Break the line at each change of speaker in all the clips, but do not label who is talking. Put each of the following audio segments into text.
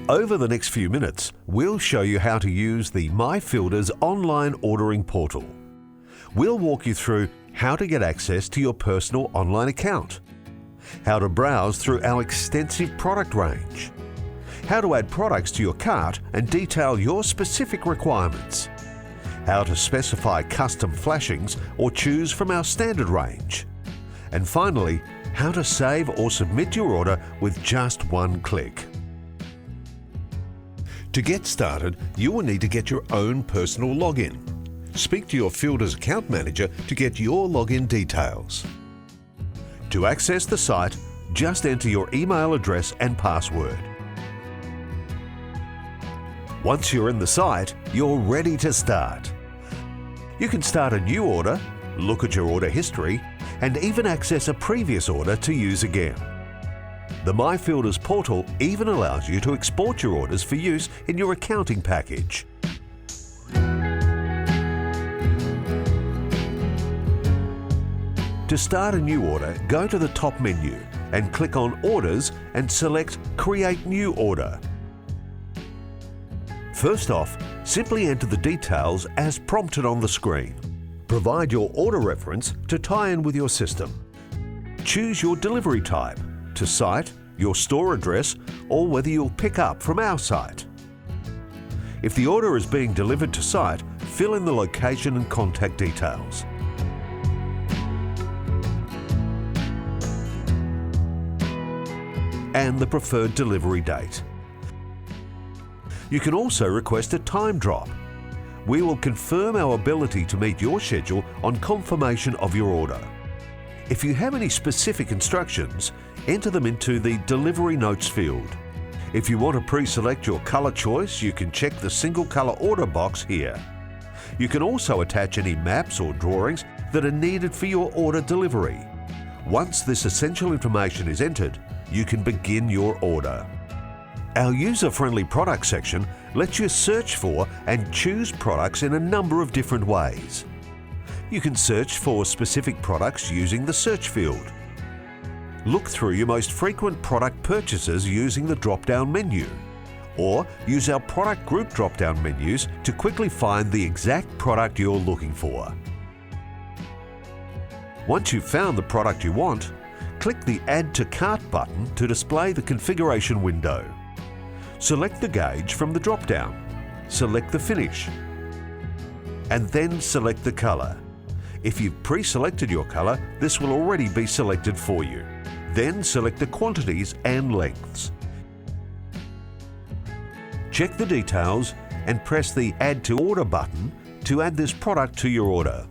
Over the next few minutes, we'll show you how to use the MyFielders online ordering portal. We'll walk you through how to get access to your personal online account, how to browse through our extensive product range, how to add products to your cart and detail your specific requirements, how to specify custom flashings or choose from our standard range, and finally, how to save or submit your order with just one click. To get started, you will need to get your own personal login. Speak to your Fielders account manager to get your login details. To access the site, just enter your email address and password. Once you're in the site, you're ready to start. You can start a new order, look at your order history, and even access a previous order to use again. The MyFielders portal even allows you to export your orders for use in your accounting package. To start a new order, go to the top menu and click on Orders and select Create New Order. First off, simply enter the details as prompted on the screen. Provide your order reference to tie in with your system. Choose your delivery type, to site, your store address, or whether you'll pick up from our site. If the order is being delivered to site, fill in the location and contact details. And the preferred delivery date. You can also request a time drop. We will confirm our ability to meet your schedule on confirmation of your order. If you have any specific instructions, enter them into the Delivery Notes field. If you want to pre-select your colour choice, you can check the single colour order box here. You can also attach any maps or drawings that are needed for your order delivery. Once this essential information is entered, you can begin your order. Our user-friendly product section lets you search for and choose products in a number of different ways. You can search for specific products using the search field. Look through your most frequent product purchases using the drop-down menu, or use our product group drop-down menus to quickly find the exact product you're looking for. Once you've found the product you want, click the Add to Cart button to display the configuration window. Select the gauge from the drop-down, select the finish, and then select the colour. If you've pre-selected your colour, this will already be selected for you. Then select the quantities and lengths. Check the details and press the Add to Order button to add this product to your order.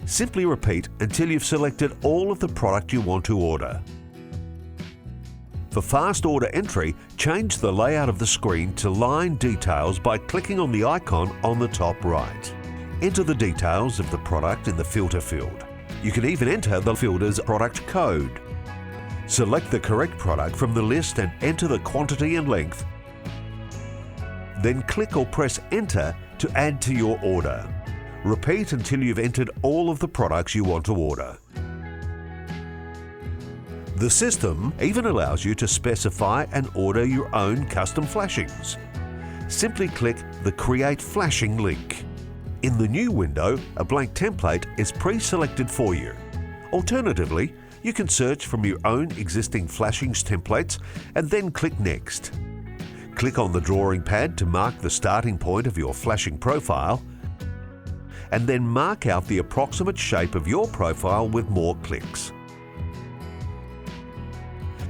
Simply repeat until you've selected all of the product you want to order. For fast order entry, change the layout of the screen to line details by clicking on the icon on the top right. Enter the details of the product in the filter field. You can even enter the Fielders product code. Select the correct product from the list and enter the quantity and length. Then click or press Enter to add to your order. Repeat until you've entered all of the products you want to order. The system even allows you to specify and order your own custom flashings. Simply click the Create Flashing link. In the new window, a blank template is pre-selected for you. Alternatively, you can search from your own existing flashings templates and then click Next. Click on the drawing pad to mark the starting point of your flashing profile, and then mark out the approximate shape of your profile with more clicks.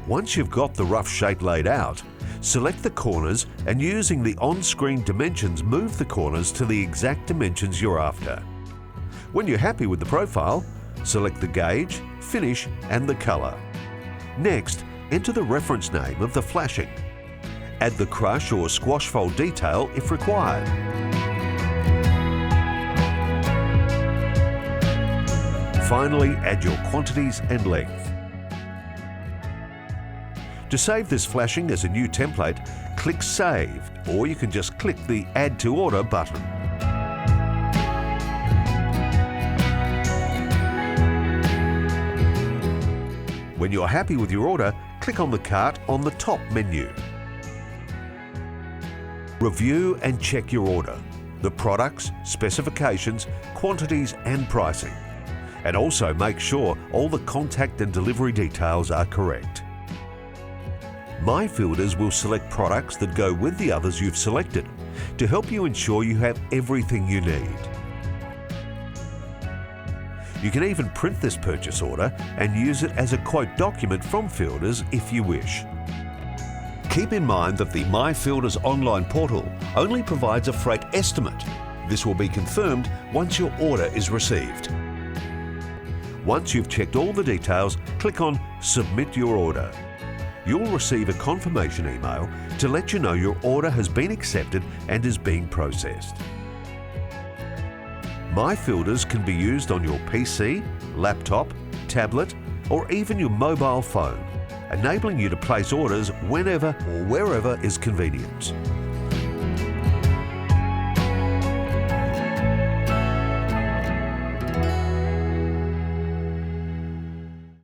Once you've got the rough shape laid out, select the corners and using the on-screen dimensions move the corners to the exact dimensions you're after. When you're happy with the profile, select the gauge, finish and the colour. Next, enter the reference name of the flashing. Add the crush or squash fold detail if required. Finally, add your quantities and length. To save this flashing as a new template, click Save, or you can just click the Add to Order button. When you're happy with your order, click on the cart on the top menu. Review and check your order, the products, specifications, quantities and pricing. And also make sure all the contact and delivery details are correct. MyFielders will select products that go with the others you've selected to help you ensure you have everything you need. You can even print this purchase order and use it as a quote document from Fielders if you wish. Keep in mind that the MyFielders online portal only provides a freight estimate. This will be confirmed once your order is received. Once you've checked all the details, click on Submit Your Order. You'll receive a confirmation email to let you know your order has been accepted and is being processed. MyFielders can be used on your PC, laptop, tablet, or even your mobile phone, enabling you to place orders whenever or wherever is convenient.